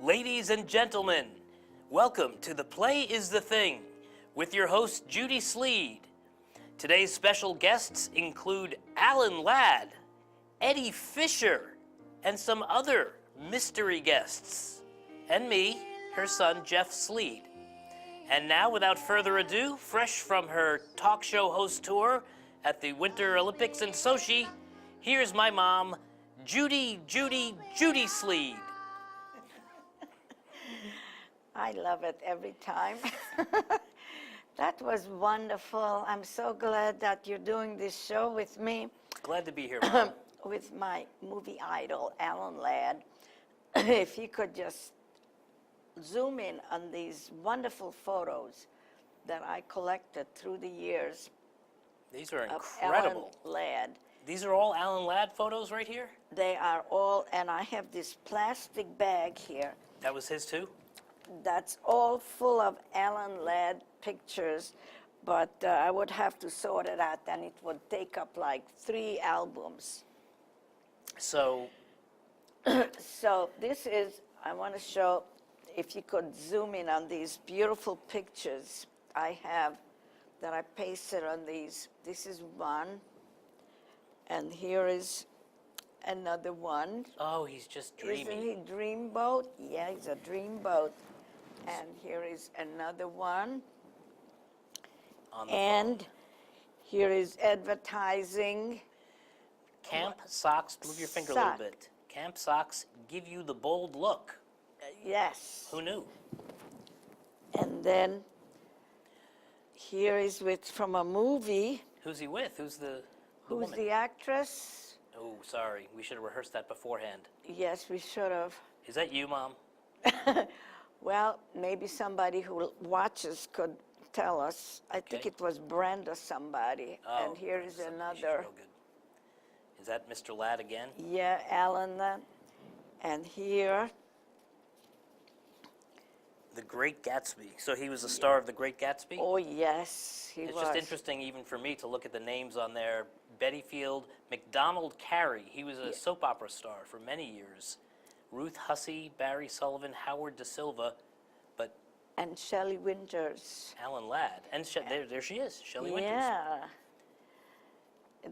Ladies and gentlemen, welcome to The Play is the Thing with your host, Judy Sleed. Today's special guests include Alan Ladd, Eddie Fisher, and some other mystery guests, and me, her son, Jeff Sleed. And now, without further ado, fresh from her talk show host tour at the Winter Olympics in Sochi, here's my mom, Judy Sleed. I love it every time. That was wonderful. I'm so glad that you're doing this show with me. Glad to be here, Mom. With my movie idol, Alan Ladd. If you could just zoom in on these wonderful photos that I collected through the years. These are of incredible. Alan Ladd. These are all Alan Ladd photos right here? They are all, and I have this plastic bag here. That was his too? That's all full of Alan Ladd pictures, but I would have to sort it out, and it would take up like 3 albums. So This is, I want to show, if you could zoom in on these beautiful pictures I have that I pasted on these. This is one, and here is another one. oh, he's just dreamy. Isn't he dreamboat? Yeah, he's a dreamboat. And here is another one. On the And phone. here is advertising. Camp socks, move your finger a Sock. little bit. Camp socks give you the bold look. Yes. Who knew? And then here is from a movie. Who's he with? Who's the Who's woman? the actress? Oh, sorry. We should have rehearsed that beforehand. Yes, we should have. Is that you, Mom? Well, maybe somebody who watches could tell us. I think Okay. it was Brenda somebody. Oh, And here is she's another. real good. Is that Mr. Ladd again? Yeah, Alan. And here, The Great Gatsby. So he was the star of The Great Gatsby? oh yes, he It's was. just interesting even for me to look at the names on there. Betty Field, McDonald Carey. He was a soap opera star for many years. Ruth Hussey, Barry Sullivan, Howard Da Silva, but And Shelley Winters. Alan Ladd. And there she is, Shelley Winters. Yeah.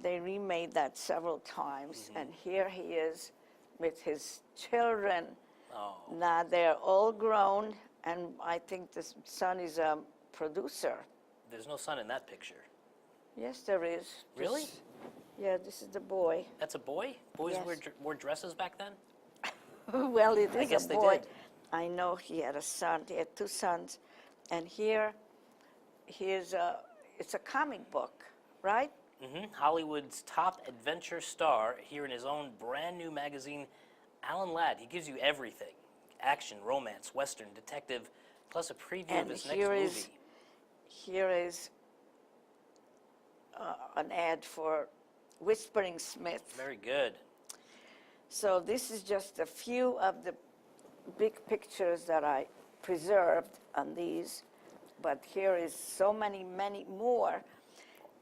They remade that several times, and here he is with his children. Oh, Now they're all grown, and I think the son is a producer. there's no son in that picture. Yes, there is. Really? Yeah, this is the boy. That's a boy? Boys Yes. wore dresses back then? Well, it I is guess a they boy. did. I know he had a son. He had 2 sons, and it's a comic book, right? Hollywood's top adventure star here in his own brand new magazine, Alan Ladd. He gives you everything. Action, romance, western, detective, plus a preview of And his next here movie. Here is an ad for Whispering Smith. Very good. So this is just a few of the big pictures that I preserved on these, but here is so many more.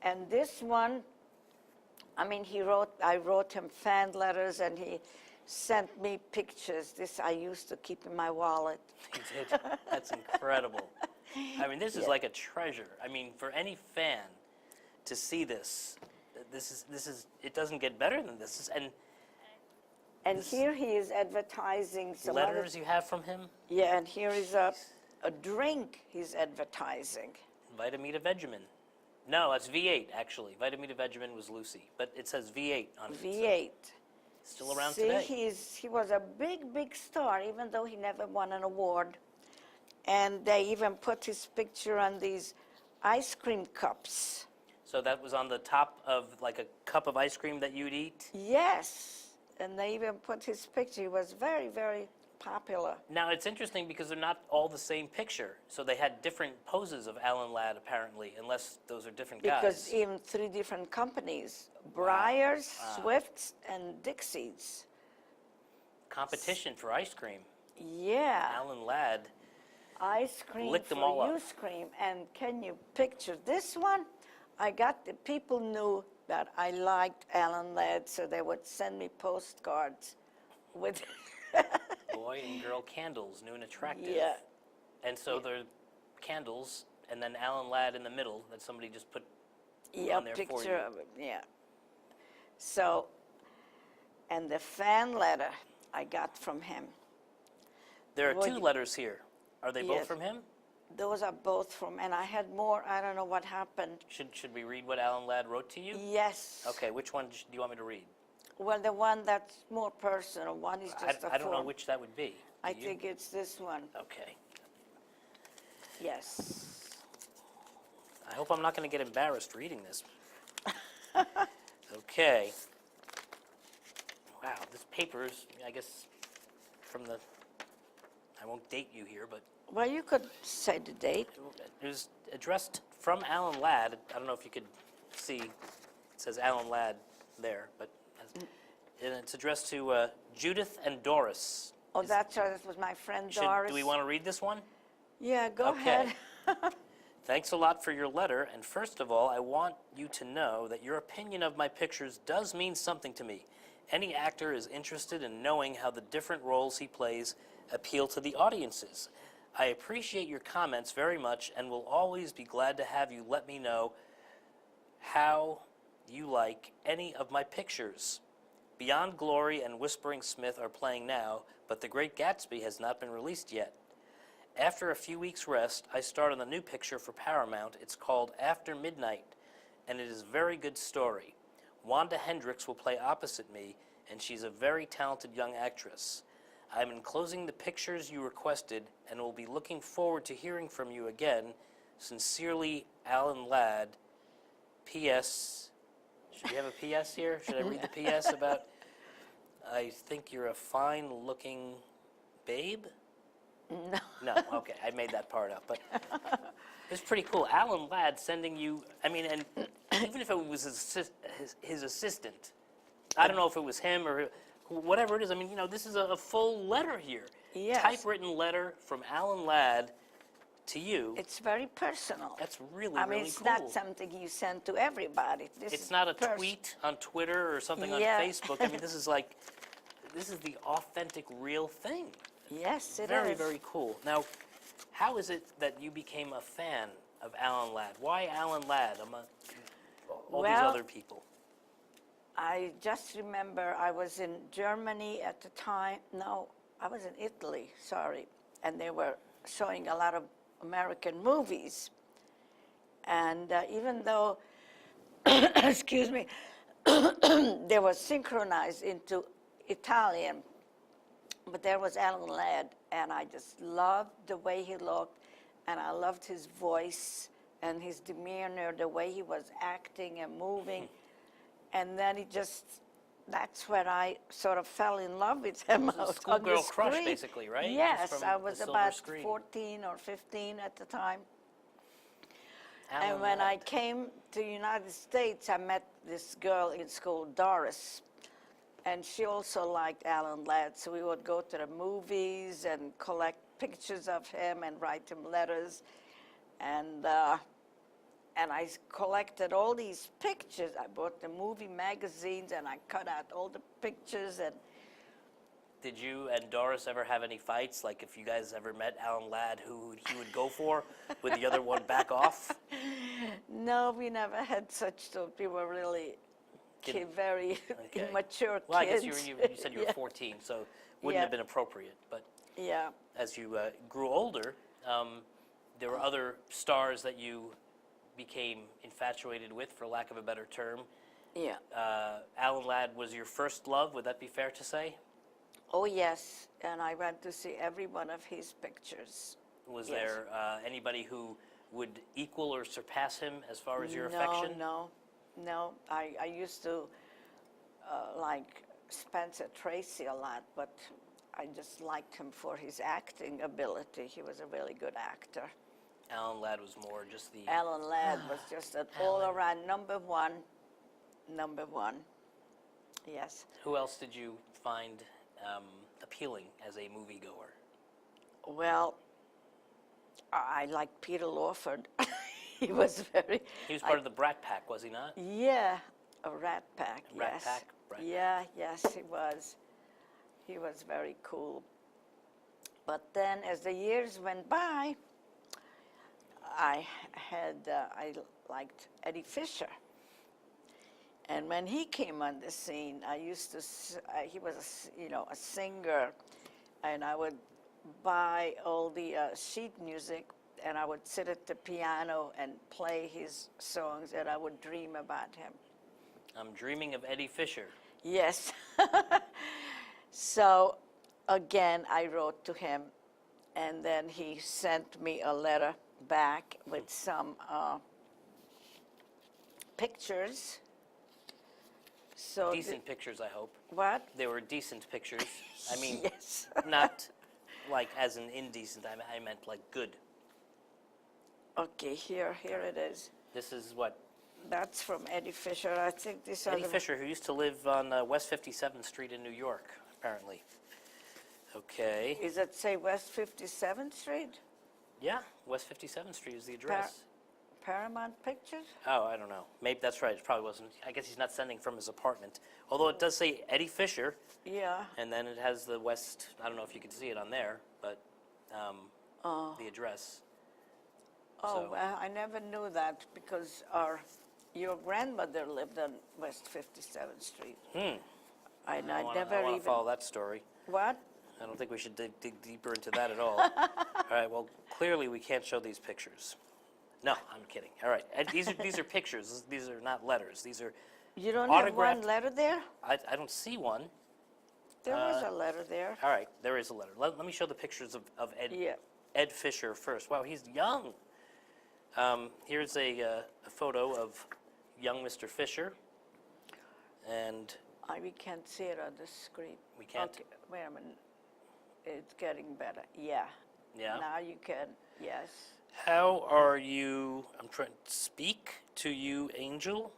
And this one, I mean, I wrote him fan letters, and he sent me pictures. This I used to keep in my wallet. He did. That's incredible. I mean, this is like a treasure. I mean, for any fan to see this is it doesn't get better than this. And here he is advertising some Letters you have from him? Yeah, and here is a drink he's advertising. Vitamita Vegemin. No, that's V8 actually. Vitamita Vegemin was Lucy, but it says V8 on it. V8. Still around See, today. he was a big star, even though he never won an award. And they even put his picture on these ice cream cups. So that was on the top of like a cup of ice cream that you'd eat? Yes, and they even put his picture. He was very popular. Now, it's interesting because they're not all the same picture. So they had different poses of Alan Ladd, apparently, unless those are different Because guys. in 3 different companies, Breyers, Swifts, and Dixie's. Competition for ice cream. Yeah. Alan Ladd. Ice cream Licked them for all up. you scream. And can you picture this one? People knew that I liked Alan Ladd, so they would send me postcards with boy and girl candles, new and attractive. Yeah. And so they're candles, and then Alan Ladd in the middle that somebody just put Yeah, on there for picture you. of it, yeah. So, and the fan letter I got from him. There are Well, two letters here. Are they both Yes. from him? Those are both from, and I had more, I don't know what happened. Should we read what Alan Ladd wrote to you? Yes. Okay, which one do you want me to read? Well, the one that's more personal, one is just a I don't know form. which that would be. I Do you? think it's this one, Okay. yes. I hope I'm not going to get embarrassed reading this. Okay. Wow, this paper is, I guess, from the, I won't date you here, but Well, you could say the date. it was addressed from Alan Ladd. I don't know if you could see, it says Alan Ladd there, but and it's addressed to Judith and Doris. Oh, that's right, that was my friend Do Doris. we want to read this one? Yeah, go Okay. ahead. Thanks a lot for your letter, and first of all, I want you to know that your opinion of my pictures does mean something to me. Any actor is interested in knowing how the different roles he plays appeal to the audiences. I appreciate your comments very much and will always be glad to have you let me know how you like any of my pictures. Beyond Glory and Whispering Smith are playing now, but The Great Gatsby has not been released yet. After a few weeks' rest, I start on a new picture for Paramount. It's called After Midnight, and it is a very good story. Wanda Hendricks will play opposite me, and she's a very talented young actress. I'm enclosing the pictures you requested and will be looking forward to hearing from you again. Sincerely, Alan Ladd. P.S. Should we have a P.S. here? Should I read the P.S. about, I think you're a fine-looking babe? No. No, okay, I made that part up, but it's pretty cool. Alan Ladd sending you, I mean, and even if it was his assistant, I don't know if it was him or whatever it is. I mean, you know, this is a full letter here. Yes. Typewritten letter from Alan Ladd to you. It's very personal. That's really, I mean, really it's cool. not something you send to everybody. This It's is not a tweet on Twitter or something on Yeah. Facebook. I mean, this is like, this is the authentic, real thing. Yes, it is. Very, very cool. Now, how is it that you became a fan of Alan Ladd? Why Alan Ladd among all these Well, other people? I just remember I was in Germany at the time. No, I was in Italy, sorry. And they were showing a lot of American movies. And even though, excuse me, they were synchronized into Italian, but there was Alan Ladd, and I just loved the way he looked, and I loved his voice and his demeanor, the way he was acting and moving. And then that's when I sort of fell in love with him. It was a on the schoolgirl crush, screen. basically, right? Just Yes, from I the was silver about screen. 14 or 15 at the time. Alan And when I Ladd. came to the United States, I met this girl in school, Doris, and she also liked Alan Ladd, so we would go to the movies and collect pictures of him and write him letters. And I collected all these pictures. I bought the movie magazines, and I cut out all the pictures. And Did you and Doris ever have any fights? Like if you guys ever met Alan Ladd, who he would go for? Would the other one back off? no, we never had such thought. We were really very Okay. immature Well, I kids. guess you said you were Yeah. 14, so wouldn't Yeah. have been appropriate. But Yeah. as you grew older, there were other stars that you became infatuated with, for lack of a better term. Yeah. Alan Ladd was your first love, would that be fair to say? Oh, yes. And I went to see every one of his pictures. Was Yes. there anybody who would equal or surpass him as far as your affection? No. I used to like Spencer Tracy a lot, but I just liked him for his acting ability. He was a really good actor. Alan Ladd was more just the... Alan Ladd was just an all-around number one. Yes. Who else did you find appealing as a moviegoer? Well, I like Peter Lawford. He was very... He was part of the Brat Pack, was he not? Yeah, a Rat Pack, Rat yes. Pack, Rat Yeah, yes, he was. He was very cool. But then as the years went by, I liked Eddie Fisher. And when he came on the scene, I used to, he was, a singer, and I would buy all the sheet music, and I would sit at the piano and play his songs, and I would dream about him. I'm dreaming of Eddie Fisher. Yes. So again, I wrote to him, and then he sent me a letter back with some pictures. So Decent pictures, I hope. what? They were decent pictures. I mean, Yes. not like as an indecent. I meant like good. Okay, here it is. This is what? That's from Eddie Fisher. I think these are Eddie the Fisher, who used to live on West 57th Street in New York, apparently. Okay. Is it say West 57th Street? Yeah, West 57th Street is the address. Paramount Pictures? Oh, I don't know. Maybe that's right. It probably wasn't. I guess he's not sending from his apartment. Although it does say Eddie Fisher, Yeah. and then it has the West. I don't know if you can see it on there, but the address. Oh, So- well, I never knew that because your grandmother lived on West 57th Street. And I I never want to even. follow that story. What? I don't think we should dig deeper into that at all. All right. Well, clearly we can't show these pictures. No, I'm kidding. All right. These are pictures. These are not letters. These are. You don't have Autographed- one letter there? I don't see one. There was a letter there. All right. There is a letter. Let me show the pictures of Ed. Yeah. Ed Fisher first. Wow, he's young. Here's a photo of young Mr. Fisher, and We can't see it on the screen. we can't. Okay, wait a minute. It's getting better. Yeah. Yeah. Now you can. Yes. How are you? I'm trying to speak to you, angel.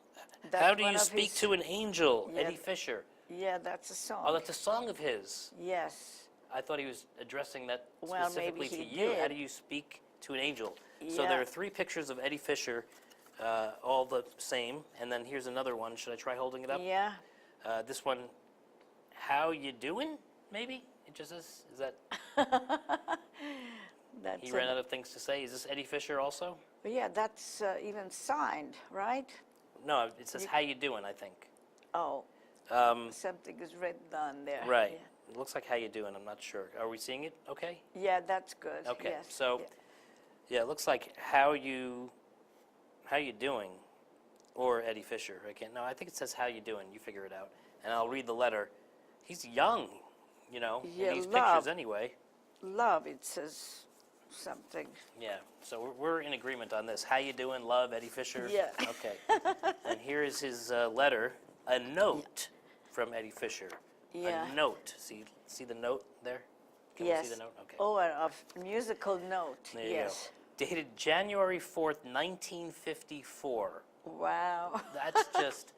That's How do one you of speak his- to an angel, Yeah. Eddie Fisher? Yeah, that's a song. Oh, that's a song of his. Yes. I thought he was addressing that Well, specifically maybe to he you. How did. do you speak to an angel? So Yeah. there are 3 pictures of Eddie Fisher, all the same, and then here's another one. Should I try holding it up? Yeah. This one, how you doing? Maybe it just is. Is that That's he it. ran out of things to say? Is this Eddie Fisher also? Yeah, that's even signed, right? No, it says how you doing. I think. Oh, Um, something is written on there. right. It looks like how you doing. I'm not sure. Are we seeing it? Okay. Yeah, that's good. Okay. Yes. So, yeah. yeah, it looks like how you doing, or Eddie Fisher. I can't. No, I think it says how you doing. You figure it out, and I'll read the letter. He's young, Yeah, in these love. pictures anyway. Love, it says something. Yeah. So we're in agreement on this. How you doing, love, Eddie Fisher? Yeah. Okay. And here is his letter, a note from Eddie Fisher. Yeah. A note. See the note there? Can Yes. we see the note? Okay. Oh, a musical note. There you Yes. go. Dated January 4th, 1954. Wow. That's just,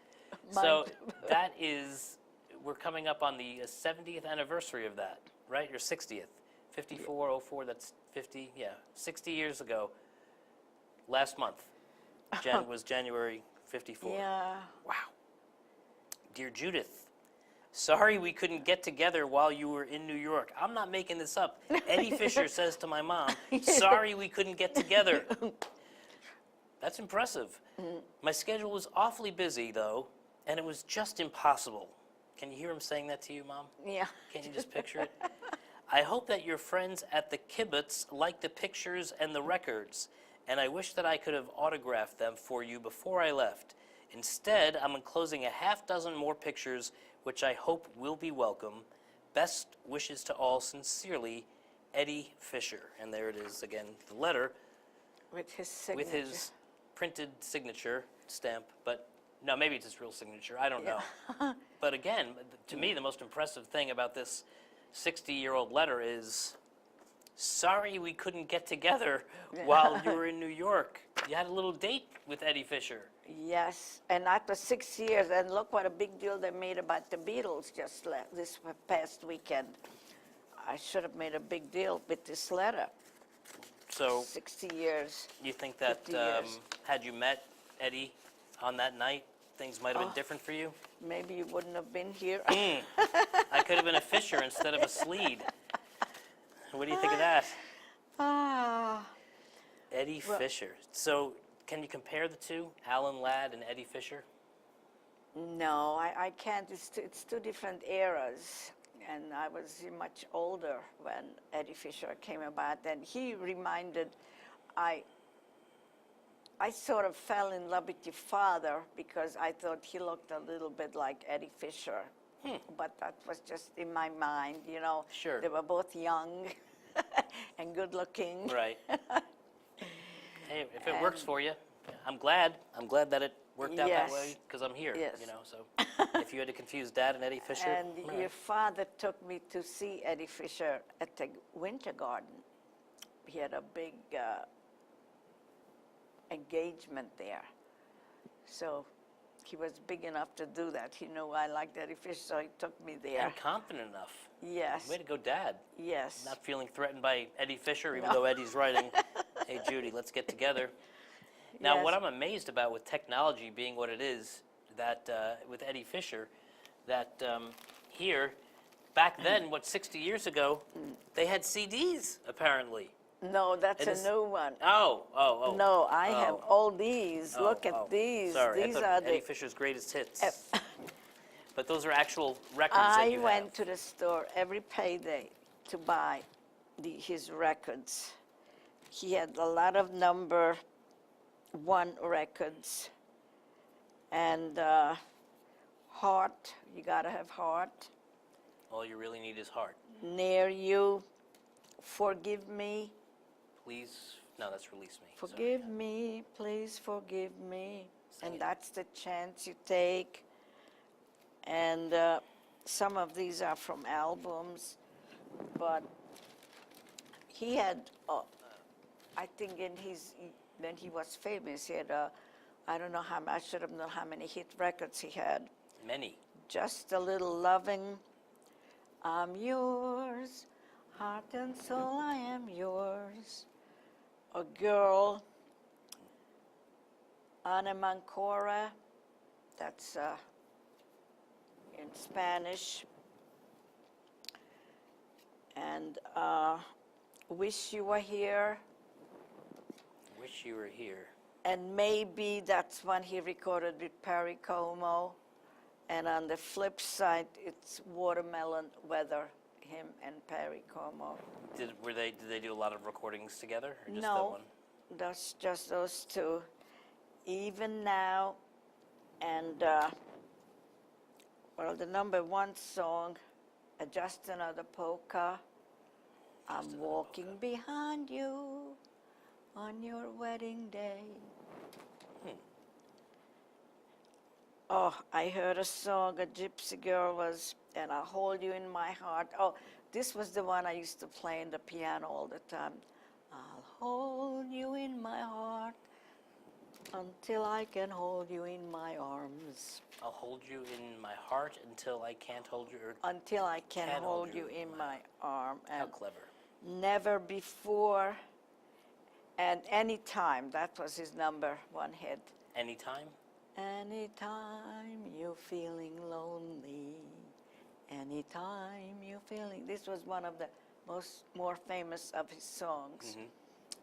so Mind- that is, we're coming up on the 70th anniversary of that, right? Or 60th. 54, 04, that's 50, yeah, 60 years ago. Last month was January 54. Yeah. Wow. Dear Judith, sorry we couldn't get together while you were in New York. I'm not making this up. Eddie Fisher says to my mom, sorry we couldn't get together. That's impressive. My schedule was awfully busy, though, and it was just impossible. Can you hear him saying that to you, Mom? Yeah. Can you just picture it? I hope that your friends at the kibbutz like the pictures and the records, and I wish that I could have autographed them for you before I left. Instead, I'm enclosing a half-dozen more pictures, which I hope will be welcome. Best wishes to all, sincerely, Eddie Fisher. And there it is again, the letter With his signature. with his printed signature stamp, but no, maybe it's his real signature. I don't know. But again, to me, the most impressive thing about this 60-year-old letter is, sorry we couldn't get together while you were in New York. You had a little date with Eddie Fisher. Yes, and after 6 years, and look what a big deal they made about the Beatles just this past weekend. I should have made a big deal with this letter. So 60 years. you think that 50 years. had you met Eddie on that night, things might have been different for you? Maybe you wouldn't have been here. I could have been a Fisher instead of a Sleed. What do you think of that? Ah, Eddie well, Fisher. So, can you compare the two, Alan Ladd and Eddie Fisher? no, I can't. It's two different eras. And I was much older when Eddie Fisher came about. And he reminded, I, I sort of fell in love with your father because I thought he looked a little bit like Eddie Fisher. But that was just in my mind, you know. Sure. They were both young and good looking. Right. Hey, if it works for you, I'm glad. I'm glad that it worked out that way because I'm here, Yes. you know. So if you had to confuse Dad and Eddie Fisher, And all your right. father took me to see Eddie Fisher at the Winter Garden. He had a big engagement there. So he was big enough to do that. He knew I liked Eddie Fisher, so he took me there. And confident enough. Yes. Way to go, Dad. Yes. Not feeling threatened by Eddie Fisher, even though Eddie's writing, "Hey Judy, let's get together." Now, Yes. what I'm amazed about with technology being what it is, that with Eddie Fisher, that here, back then, 60 years ago, they had CDs apparently. No, that's It a is- new one. Oh. No, I have Oh. all these. Look at Oh. these. Sorry, These I are thought Eddie the. Fisher's greatest hits. But those are actual records that I you went have. to the store every payday to buy his records. He had a lot of number one records. And Heart, you gotta have Heart. All you really need is heart. Near You, Forgive Me. Please, no, that's Release Me. Sorry. Forgive me, please forgive me. Sing And it. that's the chance you take. And some of these are from albums, but he had, I think when he was famous, he had, I don't know I should have known how many hit records he had. Many. Just a Little Loving, I'm yours, heart and soul, I am yours. A Girl, Ana Mancora, that's in Spanish. And Wish You Were Here. Wish You Were Here. And Maybe, that's one he recorded with Perry Como. And on the flip side, it's Watermelon Weather, him and Perry Como. Did they do a lot of recordings together, or just that No, one? that's just those two. Even Now, and well, the number one song, Just Another Polka. I'm walking behind you on your wedding day. Oh, I heard a song, a gypsy girl was, and I'll hold you in my heart. Oh, this was the one I used to play on the piano all the time. I'll hold you in my heart until I can hold you in my arms. I'll hold you in my heart until I can't hold you. Or Until I can Can hold you in my arm. how And clever. Never Before and Anytime. That was his number one hit. Anytime. Anytime you're feeling lonely, anytime you're feeling. This was one of the more famous of his songs.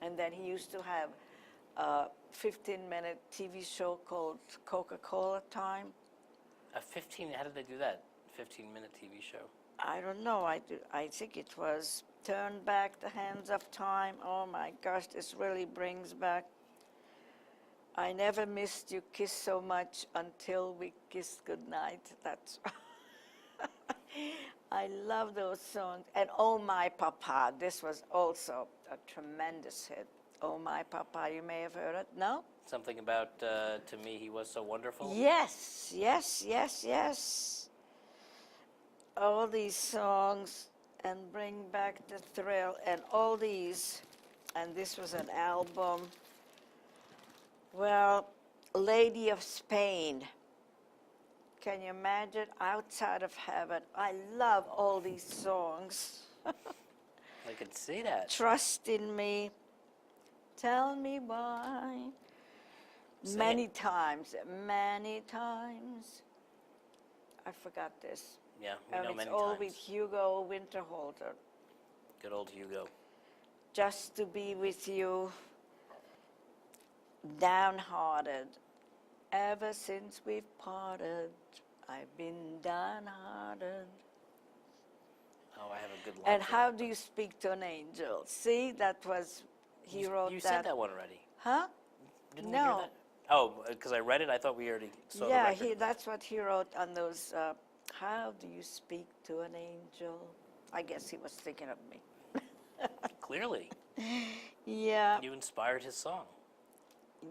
And then he used to have a 15-minute TV show called Coca-Cola Time. How did they do that? 15-minute TV show. I don't know. I think it was Turn Back the Hands of Time. Oh my gosh, this really brings back. I never missed you kiss so much until we kissed goodnight. That's I love those songs. And Oh My Papa, this was also a tremendous hit. Oh My Papa, you may have heard it. No? Something about To Me He Was So Wonderful. Yes. All these songs and bring back the thrill and all these. And this was an album. Well, Lady of Spain. Can you imagine? Outside of Heaven. I love all these songs. I could see that. Trust in Me. Tell Me Why. Sing Many it. times. I forgot this. Yeah, we know It's many all times. with Hugo Winterhalter. Good old Hugo. Just to be with you, downhearted. Ever since we've parted, I've been downhearted. Oh, I have a good line. And for how that. do you speak to an angel? See, that was, he wrote You that. said that one already. Huh? Didn't we hear No. that? Oh, because I read it. I thought we already saw the Yeah, record. that's what he wrote on those, how do you speak to an angel? I guess he was thinking of me. Clearly, Yeah, you inspired his song.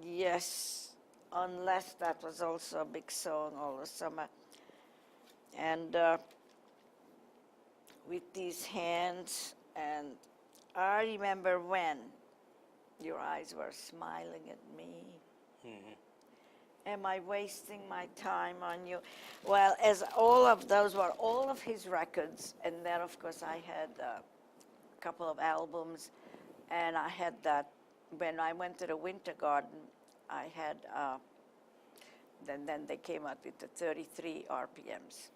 yes, unless that was also a big song all the summer. And with these hands, and I remember when your eyes were smiling at me. Am I wasting my time on you? Well, as all of those were all of his records, and then of course I had a couple of albums, and I had that when I went to the Winter Garden. I had then they came out with the 33 RPMs.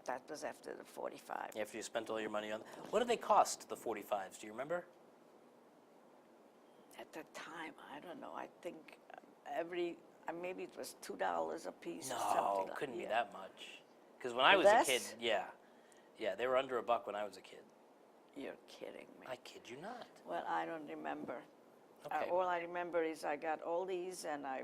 That was after the 45. After you spent all your money on. What do they cost? The 45s? Do you remember? At the time, I don't know. I think maybe it was $2 a piece or something. No, like couldn't be yeah. that much. Because when I was Less? a kid, yeah, they were under $1 when I was a kid. You're kidding me. I kid you not. Well, I don't remember. Okay. All I remember is I got all these, and I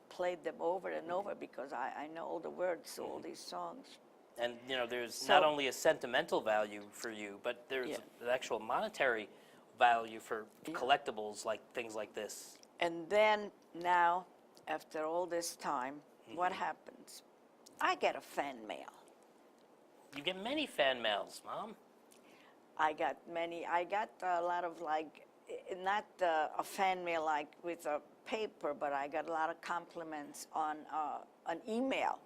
played them over and over because I know all the words to all these songs. And there's So- not only a sentimental value for you, but there's Yeah. an actual monetary value for collectibles like things like this. And then now, after all this time, what happens? I get a fan mail. You get many fan mails, Mom. I got a lot of not a fan mail like with a paper, but I got a lot of compliments on an email.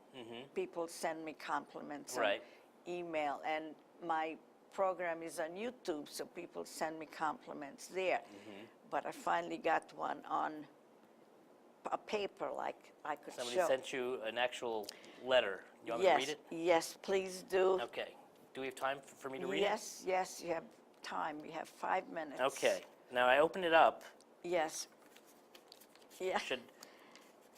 People send me compliments Right. on email, and my program is on YouTube, so people send me compliments there. But I finally got one on a paper, like I could Somebody show. sent you an actual letter. You want me Yes, to read it? yes, please do. Okay. Do we have time for me to read Yes, yes, you have time. We have 5 minutes. it? Okay. Now I open it up. Yes. Yeah. Should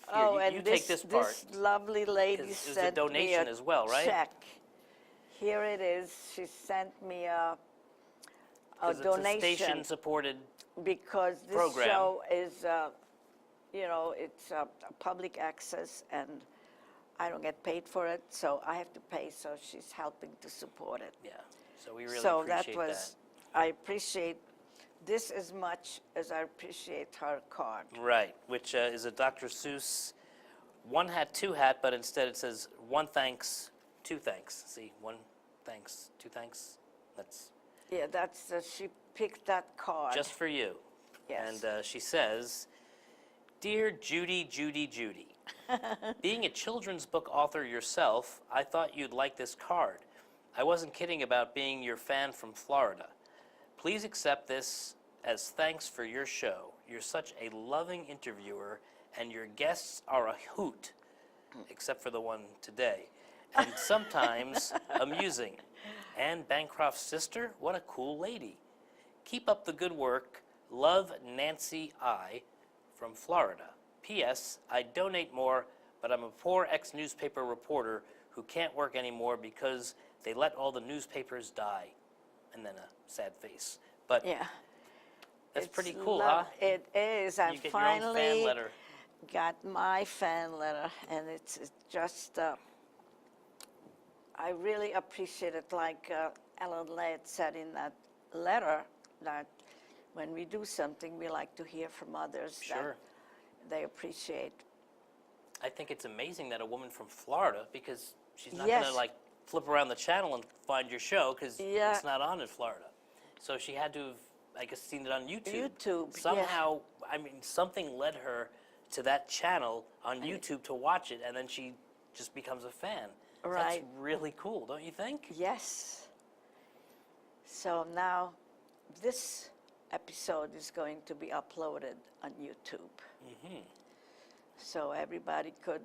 Oh, you and take this part. this lovely lady 'Cause it was a sent me donation as well, right? check. Here it is. She sent me a 'Cause it's a donation station-supported. because this program. show is, it's public access, and I don't get paid for it, so I have to pay. So she's helping to support it. Yeah. So we really So appreciate that was, I appreciate this as much as I appreciate her card. Right, which is a Dr. Seuss one hat, two hat, but instead it says one thanks, two thanks. See, one thanks, two thanks. That's Yeah, she picked that card. just for you. Yes. And she says, Dear Judy, Judy, Judy, being a children's book author yourself, I thought you'd like this card. I wasn't kidding about being your fan from Florida. Please accept this as thanks for your show. You're such a loving interviewer, and your guests are a hoot, except for the one today, and sometimes amusing. Anne Bancroft's sister? What a cool lady. Keep up the good work. Love, Nancy I. from Florida. P.S. I donate more, but I'm a poor ex-newspaper reporter who can't work anymore because they let all the newspapers die. And then a sad face. But Yeah. that's It's pretty cool, huh? It is. I You get your own fan finally letter. got my fan letter, and it's just, I really appreciate it. Like Alan Ladd said in that letter, that when we do something, we like to hear from others Sure. that they appreciate. I think it's amazing that a woman from Florida, because she's not Yes. going to like flip around the channel and find your show because Yeah. it's not on in Florida. So she had to have, I guess, seen it on YouTube. YouTube, yeah. Somehow, I mean, something led her to that channel on YouTube to watch it, and then she just becomes a fan. Right. That's really cool, don't you think? Yes. So now this episode is going to be uploaded on YouTube. So everybody could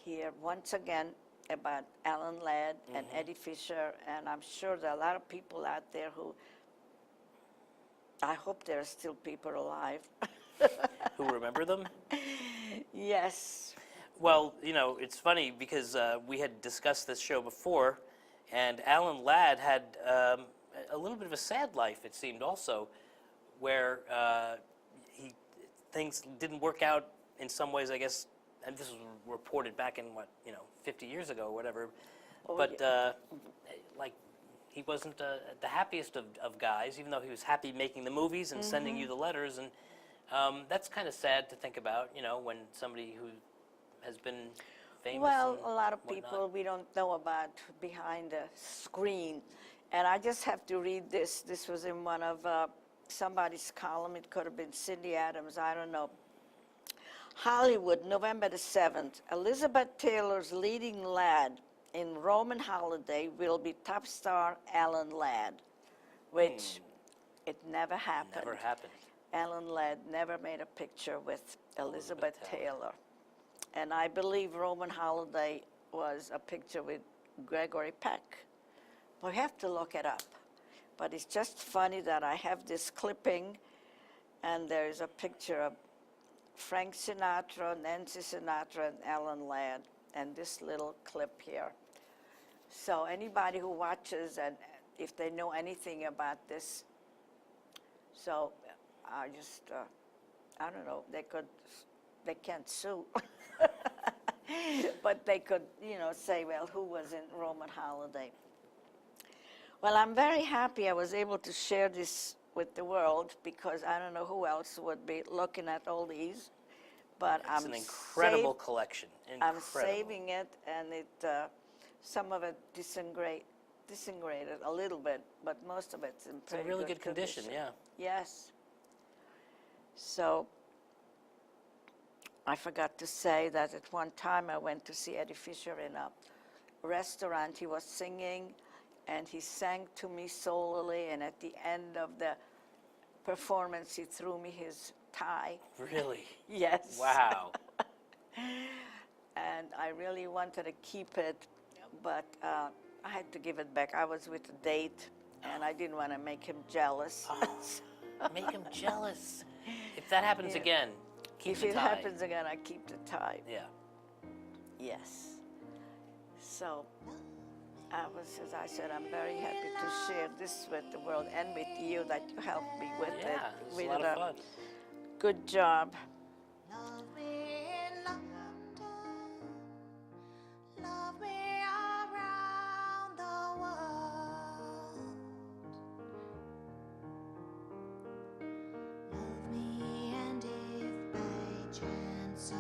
hear once again. about Alan Ladd and Eddie Fisher, and I'm sure there are a lot of people out there who, I hope there are still people alive. Who remember them? Yes. Well, you know, it's funny because we had discussed this show before, and Alan Ladd had a little bit of a sad life, it seemed, also, where things didn't work out in some ways, I guess, and this was reported back in, 50 years ago or whatever, Oh, but yeah. like, he wasn't the happiest of guys, even though he was happy making the movies and sending you the letters, and that's kind of sad to think about, when somebody who has been famous. Well, and a lot of whatnot. people we don't know about behind the screen. And I just have to read this. This was in one of somebody's column. It could have been Cindy Adams, I don't know. Hollywood, November the 7th. Elizabeth Taylor's leading lad in Roman Holiday will be top star Alan Ladd, which it never happened. Never happened. Alan Ladd never made a picture with Elizabeth Taylor. And I believe Roman Holiday was a picture with Gregory Peck. We have to look it up. But it's just funny that I have this clipping, and there's a picture of Frank Sinatra, Nancy Sinatra, and Alan Ladd, and this little clip here. So anybody who watches, and if they know anything about this, so I just, I don't know, they can't sue. But they could, say, well, who was in Roman Holiday? Well, I'm very happy I was able to share this with the world, because I don't know who else would be looking at all these. But It's an incredible collection. Incredible. I'm saving it, and some of it disintegrated a little bit, but most of it's in It's in pretty really good condition, yeah. Yes. So I forgot to say that at one time I went to see Eddie Fisher in a restaurant. He was singing, and he sang to me solely, and at the end of the performance, he threw me his tie. Really? Yes. Wow. And I really wanted to keep it, but I had to give it back. I was with a date, and I didn't want to make him jealous. Make him jealous. If that happens again, keep If the it tie. happens again, I keep the tie. Yeah. Yes. So as I said, I'm very happy to share this with the world and with you, that you helped me with it. Yeah, it was We a lot did of fun. good job. Love me in London, love me around the world. Love me, and if by chance